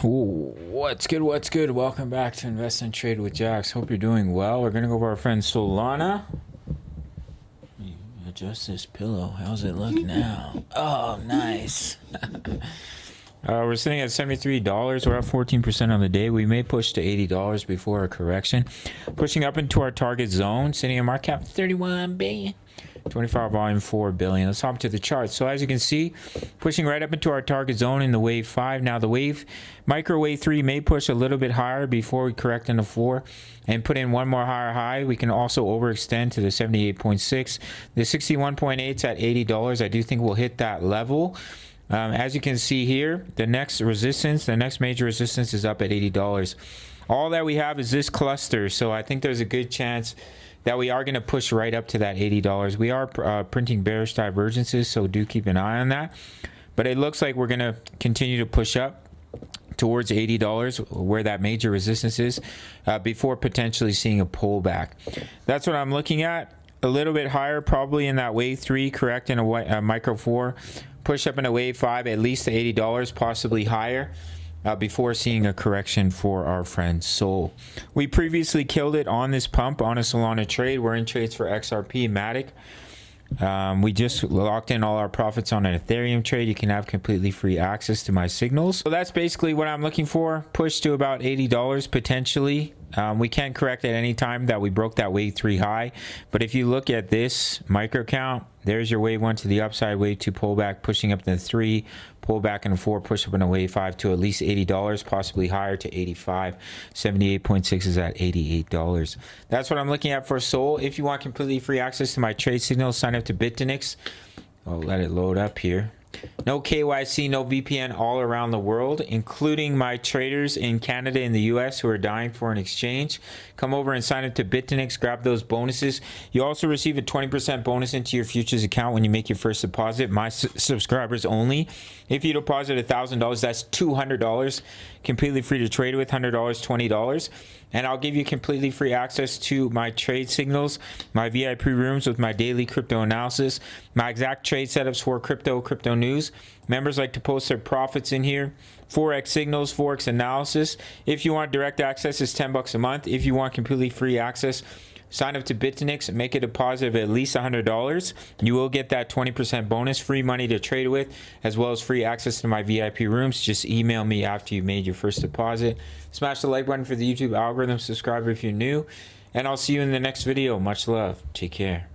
Ooh, what's good? What's good? Welcome back to Invest and Trade with Jax. Hope you're doing well. We're gonna go over our friend Solana. Let me adjust this pillow. How's it look now? Oh, nice. We're sitting at $73. We're up 14% on the day. We may push to $80 before a correction. Pushing up into our target zone. Sitting in market cap 31 billion. 25 volume 4 billion. Let's hop to the chart. So as you can see, pushing right up into our target zone in the wave 5. Now the micro wave 3 may push a little bit higher before we correct into 4 and put in one more higher high. We can also overextend to the 78.6. The 61.8 is at $80. I do think we'll hit that level. As you can see here, the next major resistance is up at $80. All that we have is this cluster, so I think there's a good chance that we are going to push right up to that $80. We are printing bearish divergences, so do keep an eye on that. But it looks like we're going to continue to push up towards $80, where that major resistance is, before potentially seeing a pullback. That's what I'm looking at. A little bit higher, probably in that wave 3, correct in a micro 4. Push up in a wave 5, at least to $80, possibly higher. Before seeing a correction for our friend Sol. We previously killed it on this pump on a Solana trade. We're in trades for XRP, Matic. We just locked in all our profits on an Ethereum trade. You can have completely free access to my signals. So that's basically what I'm looking for. Push to about $80 potentially. We can correct at any time that we broke that wave 3 high. But if you look at this micro count, there's your wave 1 to the upside, wave 2 pullback, pushing up to 3, pullback in 4, push up in a wave 5 to at least $80, possibly higher to 85. 78.6 is at $88. That's what I'm looking at for Sol. If you want completely free access to my trade signals, sign up to BITUNIX. I'll let it load up here. No KYC, no VPN all around the world, including my traders in Canada and the US who are dying for an exchange. Come over and sign up to BITUNIX, grab those bonuses. You also receive a 20% bonus into your futures account when you make your first deposit. My subscribers only. If you deposit $1,000, that's $200, completely free to trade with. $100, $20. And I'll give you completely free access to my trade signals, my VIP rooms with my daily crypto analysis, my exact trade setups for crypto news. Members like to post their profits in here. Forex signals, Forex analysis. If you want direct access, it's $10 a month. If you want completely free access, sign up to BITUNIX and make a deposit of at least $100. You will get that 20% bonus, free money to trade with, as well as free access to my VIP rooms. Just email me after you made your first deposit. Smash the like button for the YouTube algorithm. Subscribe if you're new. And I'll see you in the next video. Much love. Take care.